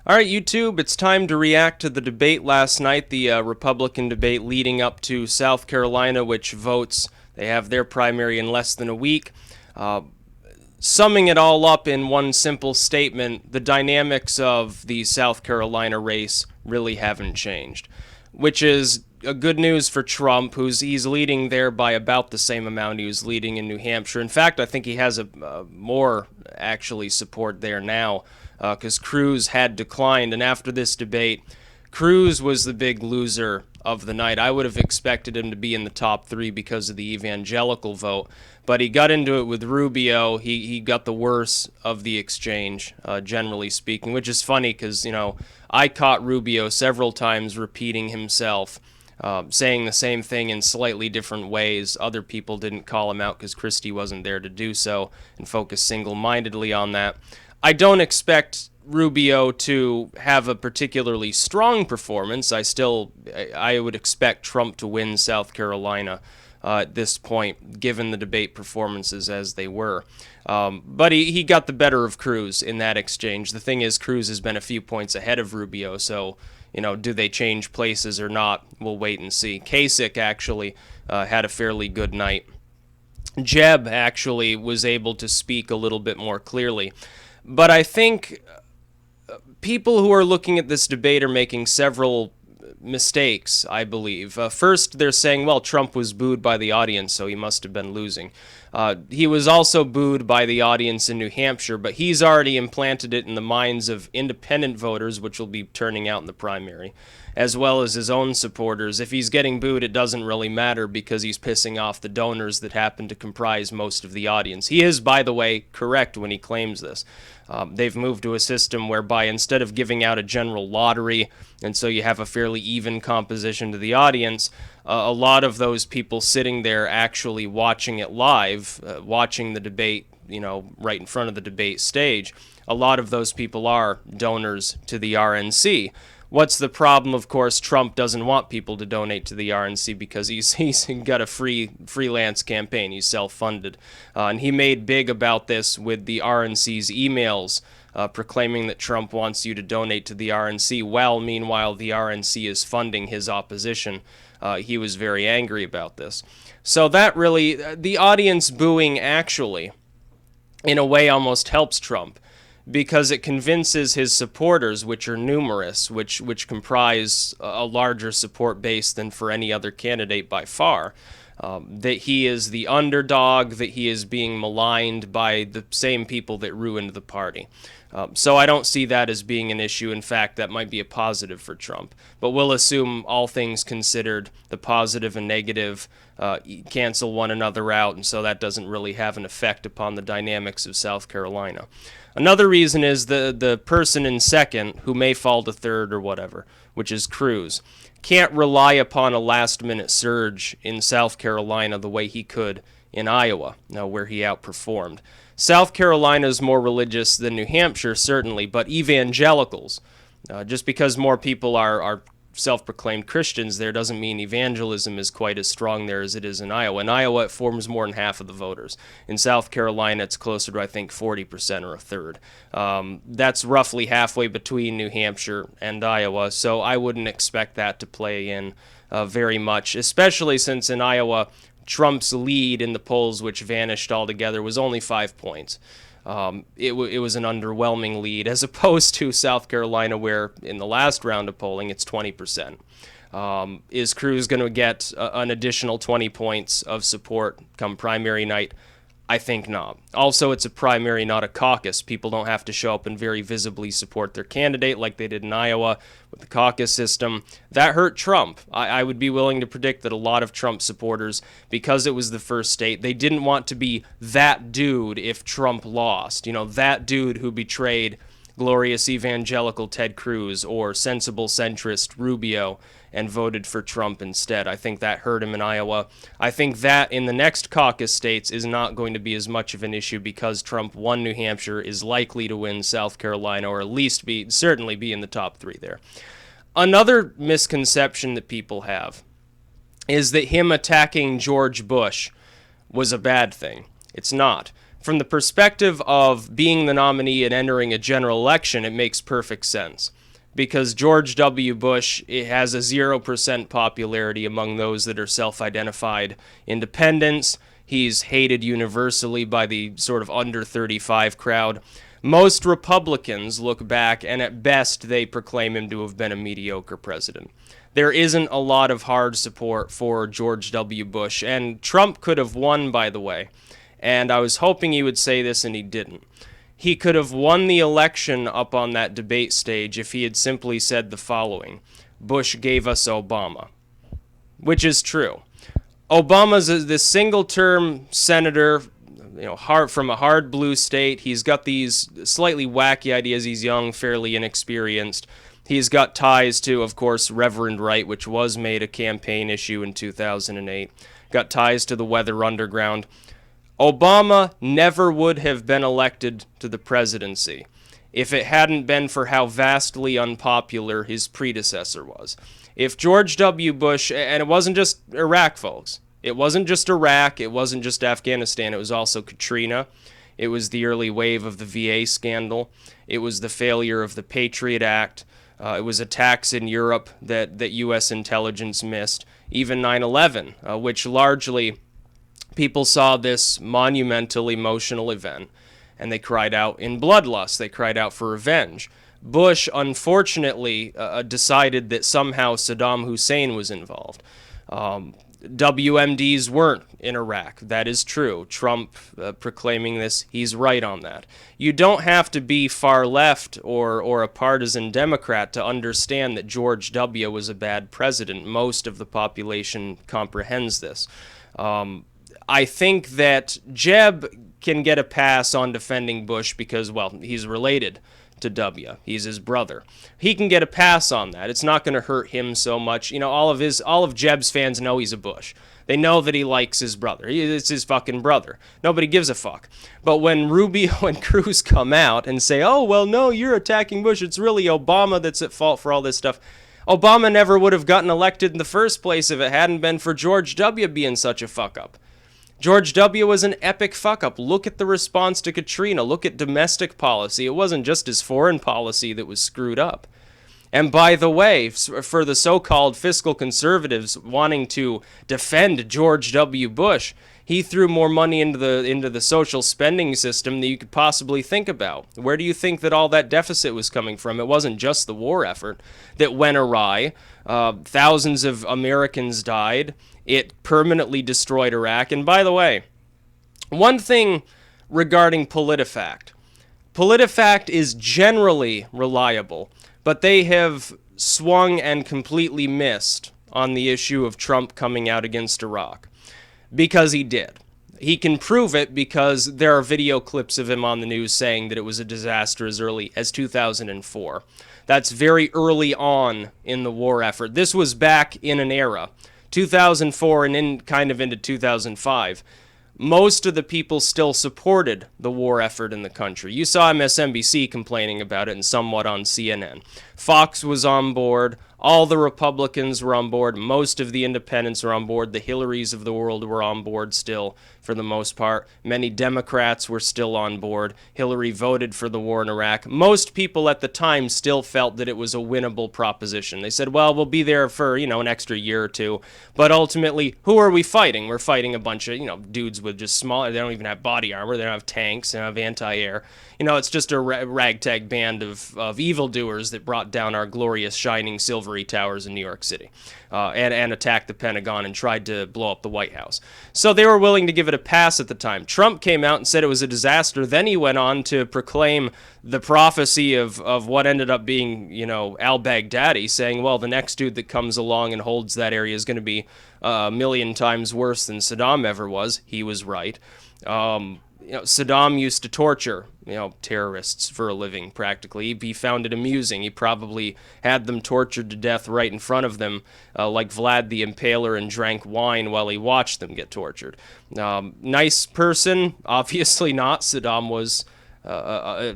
All right, YouTube, it's time to react to the debate last night, the Republican debate leading up to South Carolina, which votes. They have their primary in less than a week. Uh, Summing it all up in one simple statement, the dynamics of the South Carolina race really haven't changed, which is a good news for Trump, he's leading there by about the same amount he was leading in New Hampshire. In fact, I think he has a more actually support there now because Cruz had declined, and after this debate, Cruz was the big loser of the night. I would have expected him to be in the top three because of the evangelical vote, but he got into it with Rubio. He got the worst of the exchange, generally speaking, which is funny because, I caught Rubio several times repeating himself, saying the same thing in slightly different ways. Other people didn't call him out because Christie wasn't there to do so and focus single-mindedly on that. I don't expect Rubio to have a particularly strong performance. I would expect Trump to win South Carolina at this point, given the debate performances as they were. But he got the better of Cruz in that exchange. The thing is, Cruz has been a few points ahead of Rubio, so do they change places or not? We'll wait and see. Kasich actually had a fairly good night. Jeb actually was able to speak a little bit more clearly. But I think people who are looking at this debate are making several mistakes, I believe. First, they're saying, well, Trump was booed by the audience, so he must have been losing. He was also booed by the audience in New Hampshire, but he's already implanted it in the minds of independent voters, which will be turning out in the primary, as well as his own supporters. If he's getting booed, it doesn't really matter because he's pissing off the donors that happen to comprise most of the audience. He is, by the way, correct when he claims this. They've moved to a system whereby instead of giving out a general lottery, and so you have a fairly even composition to the audience, a lot of those people sitting there actually watching it live, watching the debate, right in front of the debate stage, a lot of those people are donors to the RNC. What's the problem? Of course, Trump doesn't want people to donate to the RNC because he's got a freelance campaign. He's self-funded. And he made big about this with the RNC's emails proclaiming that Trump wants you to donate to the RNC. Well, meanwhile, the RNC is funding his opposition. He was very angry about this. So that really, the audience booing actually, in a way, almost helps Trump, because it convinces his supporters, which are numerous, which comprise a larger support base than for any other candidate by far, that he is the underdog, that he is being maligned by the same people that ruined the party. So I don't see that as being an issue. In fact, that might be a positive for Trump. But we'll assume all things considered, the positive and negative cancel one another out, and so that doesn't really have an effect upon the dynamics of South Carolina. Another reason is the person in second, who may fall to third or whatever, which is Cruz, can't rely upon a last-minute surge in South Carolina the way he could in Iowa, where he outperformed. South Carolina is more religious than New Hampshire, certainly, but evangelicals, just because more people are self-proclaimed Christians there doesn't mean evangelism is quite as strong there as it is in Iowa. In Iowa, it forms more than half of the voters. In South Carolina, it's closer to, I think, 40% or a third. That's roughly halfway between New Hampshire and Iowa, so I wouldn't expect that to play in very much, especially since in Iowa, Trump's lead in the polls, which vanished altogether, was only 5 points. It was an underwhelming lead, as opposed to South Carolina, where in the last round of polling, it's 20%. Is Cruz going to get an additional 20 points of support come primary night? I think not. Also, it's a primary, not a caucus. People don't have to show up and very visibly support their candidate like they did in Iowa with the caucus system. That hurt Trump. I would be willing to predict that a lot of Trump supporters, because it was the first state, they didn't want to be that dude if Trump lost. That dude who betrayed glorious evangelical Ted Cruz or sensible centrist Rubio and voted for Trump instead. I think that hurt him in Iowa. I think that in the next caucus states is not going to be as much of an issue because Trump won New Hampshire, is likely to win South Carolina, or at least certainly be in the top three there. Another misconception that people have is that him attacking George Bush was a bad thing. It's not. From the perspective of being the nominee and entering a general election, it makes perfect sense. Because George W. Bush has a 0% popularity among those that are self-identified independents. He's hated universally by the sort of under 35 crowd. Most Republicans look back and at best they proclaim him to have been a mediocre president. There isn't a lot of hard support for George W. Bush, and Trump could have won, by the way. And I was hoping he would say this, and he didn't. He could have won the election up on that debate stage if he had simply said the following: Bush gave us Obama. Which is true. Obama's this single-term senator, from a hard blue state. He's got these slightly wacky ideas. He's young, fairly inexperienced. He's got ties to, of course, Reverend Wright, which was made a campaign issue in 2008. Got ties to the Weather Underground. Obama never would have been elected to the presidency if it hadn't been for how vastly unpopular his predecessor was. If George W. Bush, and it wasn't just Iraq, folks. It wasn't just Iraq. It wasn't just Afghanistan. It was also Katrina. It was the early wave of the VA scandal. It was the failure of the Patriot Act. It was attacks in Europe that U.S. intelligence missed. Even 9/11, which largely people saw this monumental emotional event, and they cried out in bloodlust. They cried out for revenge. Bush, unfortunately, decided that somehow Saddam Hussein was involved. WMDs weren't in Iraq. That is true. Trump proclaiming this, he's right on that. You don't have to be far left or a partisan Democrat to understand that George W. was a bad president. Most of the population comprehends this. I think that Jeb can get a pass on defending Bush because, well, he's related to W. He's his brother. He can get a pass on that. It's not going to hurt him so much. All of Jeb's fans know he's a Bush. They know that he likes his brother. It's his fucking brother. Nobody gives a fuck. But when Rubio and Cruz come out and say, oh, well, no, you're attacking Bush. It's really Obama that's at fault for all this stuff. Obama never would have gotten elected in the first place if it hadn't been for George W. being such a fuck-up. George W. was an epic fuck-up. Look at the response to Katrina. Look at domestic policy. It wasn't just his foreign policy that was screwed up. And by the way, for the so-called fiscal conservatives wanting to defend George W. Bush, he threw more money into the social spending system than you could possibly think about. Where do you think that all that deficit was coming from? It wasn't just the war effort that went awry. Thousands of Americans died. It permanently destroyed Iraq. And by the way, one thing regarding PolitiFact. PolitiFact is generally reliable, but they have swung and completely missed on the issue of Trump coming out against Iraq. Because he did. He can prove it because there are video clips of him on the news saying that it was a disaster as early as 2004. That's very early on in the war effort. This was back in an era, 2004 and kind of into 2005. Most of the people still supported the war effort in the country. You saw MSNBC complaining about it and somewhat on CNN. Fox was on board. All the Republicans were on board. Most of the independents were on board. The Hillarys of the world were on board still, for the most part. Many Democrats were still on board. Hillary voted for the war in Iraq. Most people at the time still felt that it was a winnable proposition. They said, well, we'll be there for, an extra year or two. But ultimately, who are we fighting? We're fighting a bunch of, dudes with just small, they don't even have body armor. They don't have tanks. They don't have anti-air. It's just a ragtag band of evildoers that brought down our glorious, shining, silvery towers in New York City and attacked the Pentagon and tried to blow up the White House. So they were willing to give it a pass at the time. Trump came out and said it was a disaster. Then he went on to proclaim the prophecy of what ended up being, al-Baghdadi, saying, well, the next dude that comes along and holds that area is going to be a million times worse than Saddam ever was. He was right. Saddam used to torture, terrorists for a living, practically. He found it amusing. He probably had them tortured to death right in front of them, like Vlad the Impaler, and drank wine while he watched them get tortured. Nice person? Obviously not. Saddam was a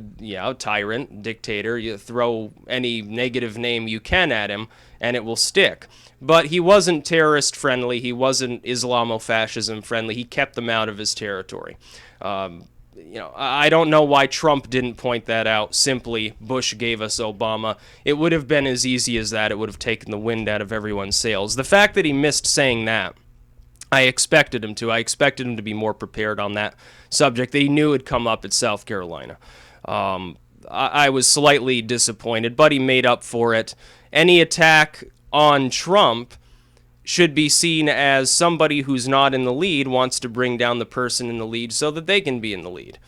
tyrant, dictator. You throw any negative name you can at him, and it will stick. But he wasn't terrorist-friendly. He wasn't Islamofascism-friendly. He kept them out of his territory. I don't know why Trump didn't point that out. Simply, Bush gave us Obama. It would have been as easy as that. It would have taken the wind out of everyone's sails. The fact that he missed saying that, I expected him to. I expected him to be more prepared on that subject that he knew would come up at South Carolina. I was slightly disappointed, but he made up for it. Any attack on Trump should be seen as somebody who's not in the lead wants to bring down the person in the lead so that they can be in the lead.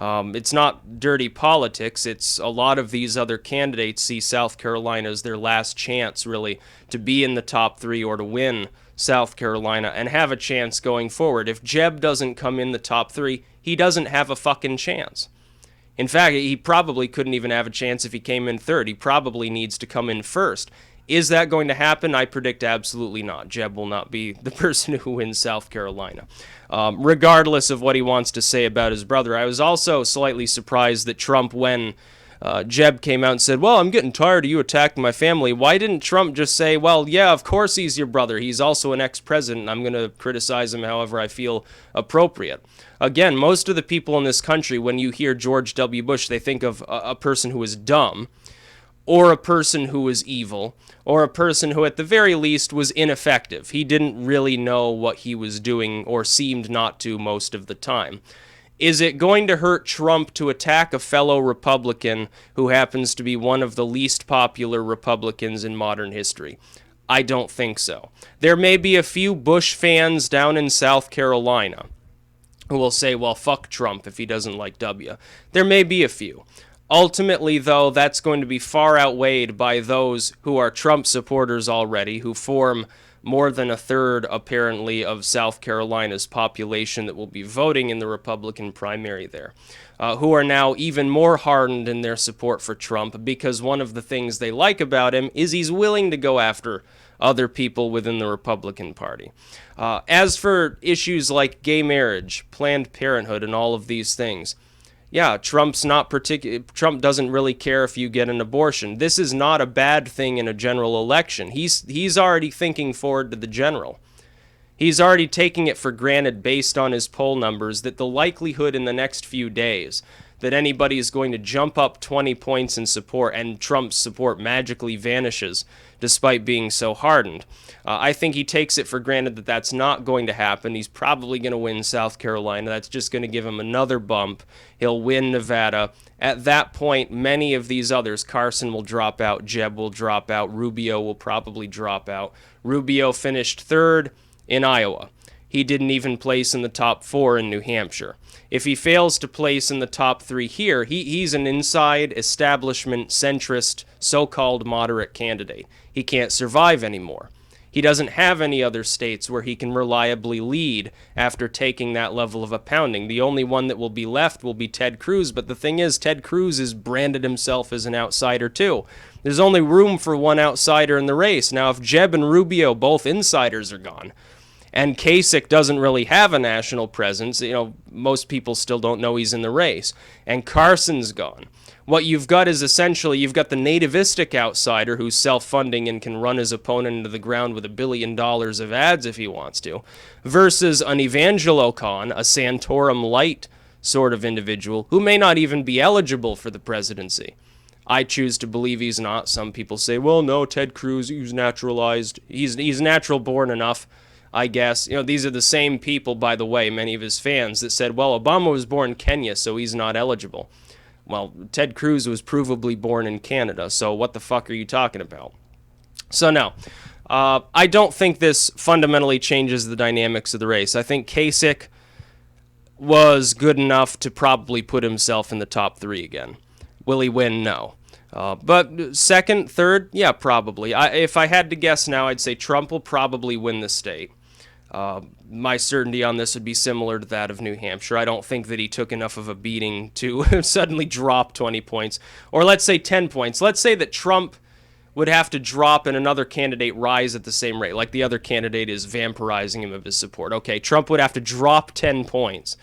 It's not dirty politics. It's a lot of these other candidates see South Carolina as their last chance, really, to be in the top 3 or to win South Carolina and have a chance going forward. If Jeb doesn't come in the top 3, he doesn't have a fucking chance. In fact, he probably couldn't even have a chance if he came in 3rd. He probably needs to come in 1st. Is that going to happen? I predict absolutely not. Jeb will not be the person who wins South Carolina. Regardless of what he wants to say about his brother, I was also slightly surprised that Trump, when Jeb came out and said, well, I'm getting tired of you attacking my family, why didn't Trump just say, well, yeah, of course he's your brother. He's also an ex-president. I'm going to criticize him however I feel appropriate. Again, most of the people in this country, when you hear George W. Bush, they think of a person who is dumb, or a person who was evil, or a person who at the very least was ineffective. He didn't really know what he was doing, or seemed not to most of the time. Is it going to hurt Trump to attack a fellow Republican who happens to be one of the least popular Republicans in modern history? I don't think so. There may be a few Bush fans down in South Carolina who will say, well, fuck Trump if he doesn't like W. There may be a few. Ultimately, though, that's going to be far outweighed by those who are Trump supporters already, who form more than a third, apparently, of South Carolina's population that will be voting in the Republican primary there, who are now even more hardened in their support for Trump because one of the things they like about him is he's willing to go after other people within the Republican Party. As for issues like gay marriage, Planned Parenthood, and all of these things, yeah, Trump doesn't really care if you get an abortion. This is not a bad thing in a general election. He's already thinking forward to the general. He's already taking it for granted based on his poll numbers that the likelihood in the next few days that anybody is going to jump up 20 points in support and Trump's support magically vanishes despite being so hardened. I think he takes it for granted that that's not going to happen. He's probably going to win South Carolina. That's just going to give him another bump. He'll win Nevada. At that point, many of these others, Carson will drop out, Jeb will drop out, Rubio will probably drop out. Rubio finished 3rd in Iowa. He didn't even place in the top 4 in New Hampshire. If he fails to place in the top 3 here, he's an inside establishment centrist so-called moderate candidate. He can't survive anymore. He doesn't have any other states where he can reliably lead after taking that level of a pounding. The only one that will be left will be Ted Cruz, but the thing is, Ted Cruz has branded himself as an outsider too. There's only room for one outsider in the race. Now, if Jeb and Rubio, both insiders, are gone, and Kasich doesn't really have a national presence, most people still don't know he's in the race, and Carson's gone, what you've got is essentially, you've got the nativistic outsider who's self-funding and can run his opponent into the ground with $1 billion of ads if he wants to, versus an Evangelo Khan, a Santorum light sort of individual, who may not even be eligible for the presidency. I choose to believe he's not. Some people say, well, no, Ted Cruz, he's naturalized. He's natural born enough, I guess. These are the same people, by the way, many of his fans, that said, well, Obama was born in Kenya, so he's not eligible. Well, Ted Cruz was provably born in Canada, so what the fuck are you talking about? So no, I don't think this fundamentally changes the dynamics of the race. I think Kasich was good enough to probably put himself in the top 3 again. Will he win? No. But 2nd, 3rd, yeah, probably. If I had to guess now, I'd say Trump will probably win the state. My certainty on this would be similar to that of New Hampshire. I don't think that he took enough of a beating to suddenly drop 20 points. Or let's say 10 points. Let's say that Trump would have to drop and another candidate rise at the same rate, like the other candidate is vampirizing him of his support. Okay, Trump would have to drop 10 points,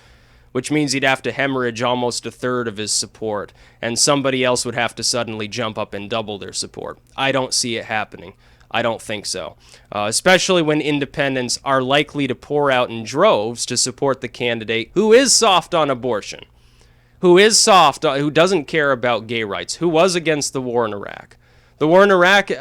which means he'd have to hemorrhage almost a third of his support, and somebody else would have to suddenly jump up and double their support. I don't see it happening. I don't think so. Especially when independents are likely to pour out in droves to support the candidate who is soft on abortion. who is soft, who doesn't care about gay rights, who was against the war in Iraq. The war in Iraq,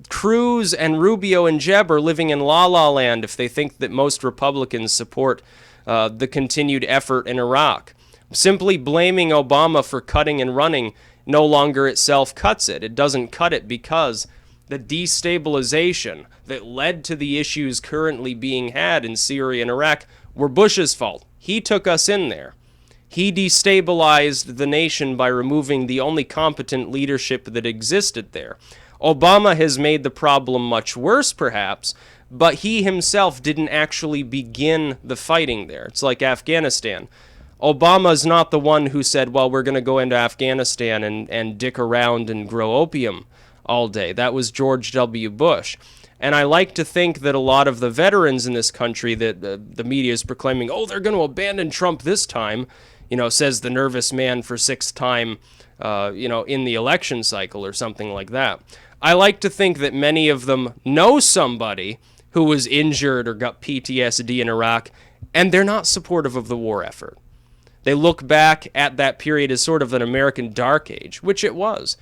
Cruz and Rubio and Jeb are living in la-la land if they think that most Republicans support the continued effort in Iraq. Simply blaming Obama for cutting and running no longer itself cuts it. It doesn't cut it because the destabilization that led to the issues currently being had in Syria and Iraq were Bush's fault. He took us in there. He destabilized the nation by removing the only competent leadership that existed there. Obama has made the problem much worse, perhaps, but he himself didn't actually begin the fighting there. It's like Afghanistan. Obama's not the one who said, well, we're going to go into Afghanistan and dick around and grow opium all day. That was George W. Bush. And I like to think that a lot of the veterans in this country that the media is proclaiming, oh, they're going to abandon Trump this time, says the nervous man for sixth time, in the election cycle or something like that. I like to think that many of them know somebody who was injured or got PTSD in Iraq, and they're not supportive of the war effort. They look back at that period as sort of an American dark age, which it was.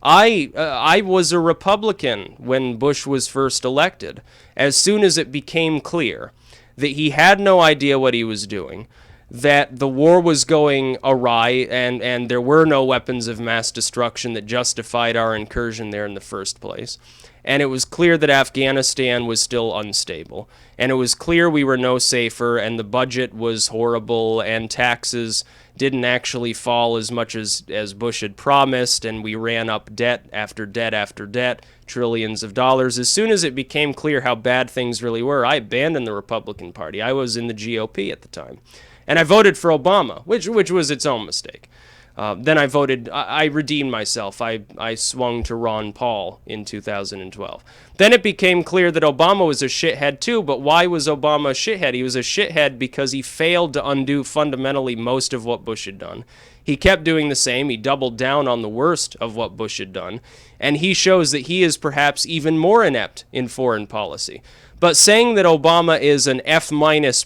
I was a Republican when Bush was first elected. As soon as it became clear that he had no idea what he was doing, that the war was going awry, and there were no weapons of mass destruction that justified our incursion there in the first place, and it was clear that Afghanistan was still unstable, and it was clear we were no safer, and the budget was horrible, and taxes didn't actually fall as much as Bush had promised, and we ran up debt after debt after debt, trillions of dollars. As soon as it became clear how bad things really were, I abandoned the Republican Party. I was in the GOP at the time. And I voted for Obama, which was its own mistake. Then I redeemed myself. I swung to Ron Paul in 2012. Then it became clear that Obama was a shithead too, but why was Obama a shithead? He was a shithead because he failed to undo fundamentally most of what Bush had done. He kept doing the same. He doubled down on the worst of what Bush had done. And he shows that he is perhaps even more inept in foreign policy. But saying that Obama is an F-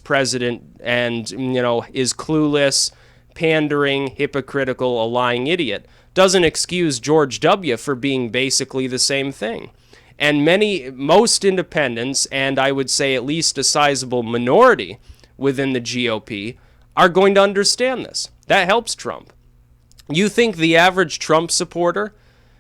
president and, is clueless, pandering, hypocritical, a lying idiot doesn't excuse George W. for being basically the same thing. And most independents, and I would say at least a sizable minority within the GOP, are going to understand this. That helps Trump. You think the average Trump supporter,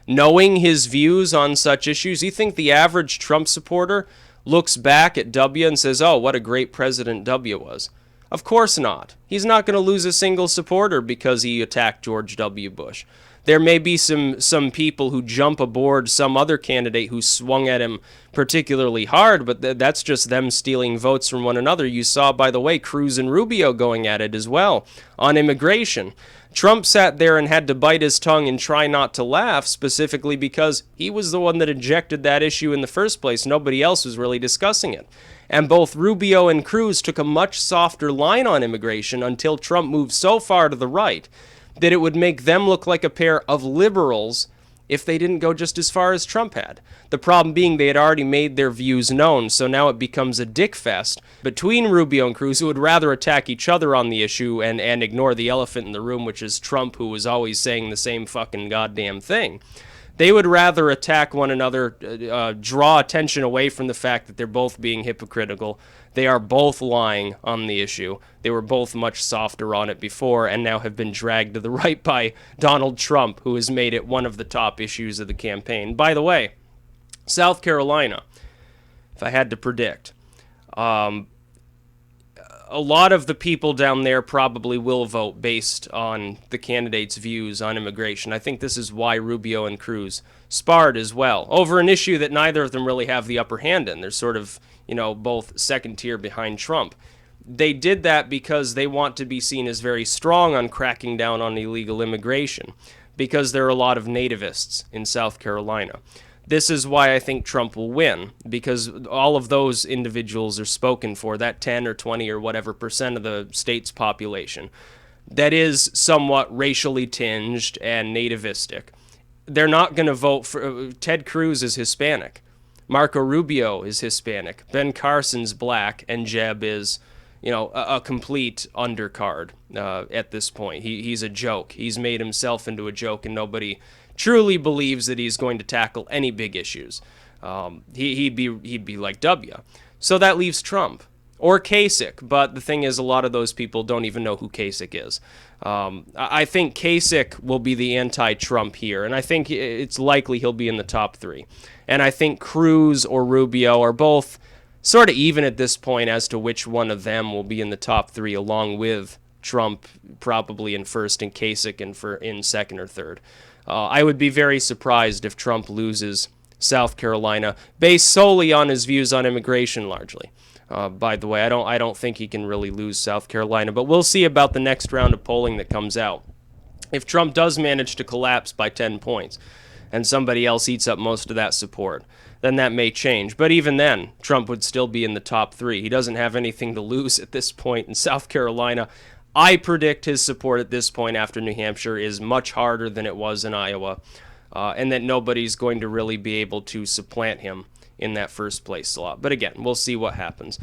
knowing his views on such issues, you think the average Trump supporter looks back at W and says, oh, what a great president W was? Of course not. He's not going to lose a single supporter because he attacked George W. Bush. There may be some people who jump aboard some other candidate who swung at him particularly hard, but that's just them stealing votes from one another. You saw, by the way, Cruz and Rubio going at it as well on immigration. Trump sat there and had to bite his tongue and try not to laugh, specifically because he was the one that injected that issue in the first place. Nobody else was really discussing it. And both Rubio and Cruz took a much softer line on immigration until Trump moved so far to the right that it would make them look like a pair of liberals if they didn't go just as far as Trump had. The problem being they had already made their views known, so now it becomes a dick fest between Rubio and Cruz, who would rather attack each other on the issue and ignore the elephant in the room, which is Trump, who was always saying the same fucking goddamn thing. They would rather attack one another, draw attention away from the fact that they're both being hypocritical. They are both lying on the issue. They were both much softer on it before and now have been dragged to the right by Donald Trump, who has made it one of the top issues of the campaign. By the way, South Carolina, if I had to predict, a lot of the people down there probably will vote based on the candidates' views on immigration. I think this is why Rubio and Cruz sparred as well, over an issue that neither of them really have the upper hand in. They're sort of, both second tier behind Trump. They did that because they want to be seen as very strong on cracking down on illegal immigration, because there are a lot of nativists in South Carolina. This is why I think Trump will win, because all of those individuals are spoken for, that 10 or 20 or whatever percent of the state's population that is somewhat racially tinged and nativistic. They're not going to vote for... Ted Cruz is Hispanic. Marco Rubio is Hispanic. Ben Carson's black, and Jeb is, a complete undercard at this point. He's a joke. He's made himself into a joke, and nobody truly believes that he's going to tackle any big issues. He'd be like W. So that leaves Trump or Kasich, but the thing is, a lot of those people don't even know who Kasich is. I think Kasich will be the anti-Trump here, and I think it's likely he'll be in the top 3. And I think Cruz or Rubio are both sort of even at this point as to which one of them will be in the top 3, along with Trump probably in first and Kasich in second or third. I would be very surprised if Trump loses South Carolina based solely on his views on immigration largely. By the way, I don't think he can really lose South Carolina, but we'll see about the next round of polling that comes out. If Trump does manage to collapse by 10 points and somebody else eats up most of that support, then that may change. But even then, Trump would still be in the top 3. He doesn't have anything to lose at this point in South Carolina. I predict his support at this point after New Hampshire is much harder than it was in Iowa, and that nobody's going to really be able to supplant him in that first place slot. But again, we'll see what happens.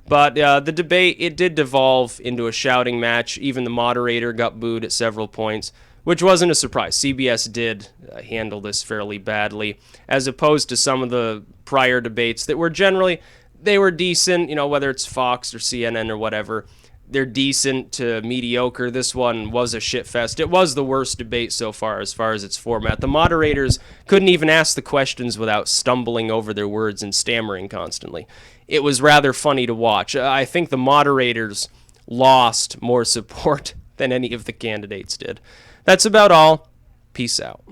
But the debate, it did devolve into a shouting match. Even the moderator got booed at several points, which wasn't a surprise. CBS did handle this fairly badly, as opposed to some of the prior debates that were generally, they were decent, whether it's Fox or CNN or whatever. They're decent to mediocre. This one was a shitfest. It was the worst debate so far as its format. The moderators couldn't even ask the questions without stumbling over their words and stammering constantly. It was rather funny to watch. I think the moderators lost more support than any of the candidates did. That's about all. Peace out.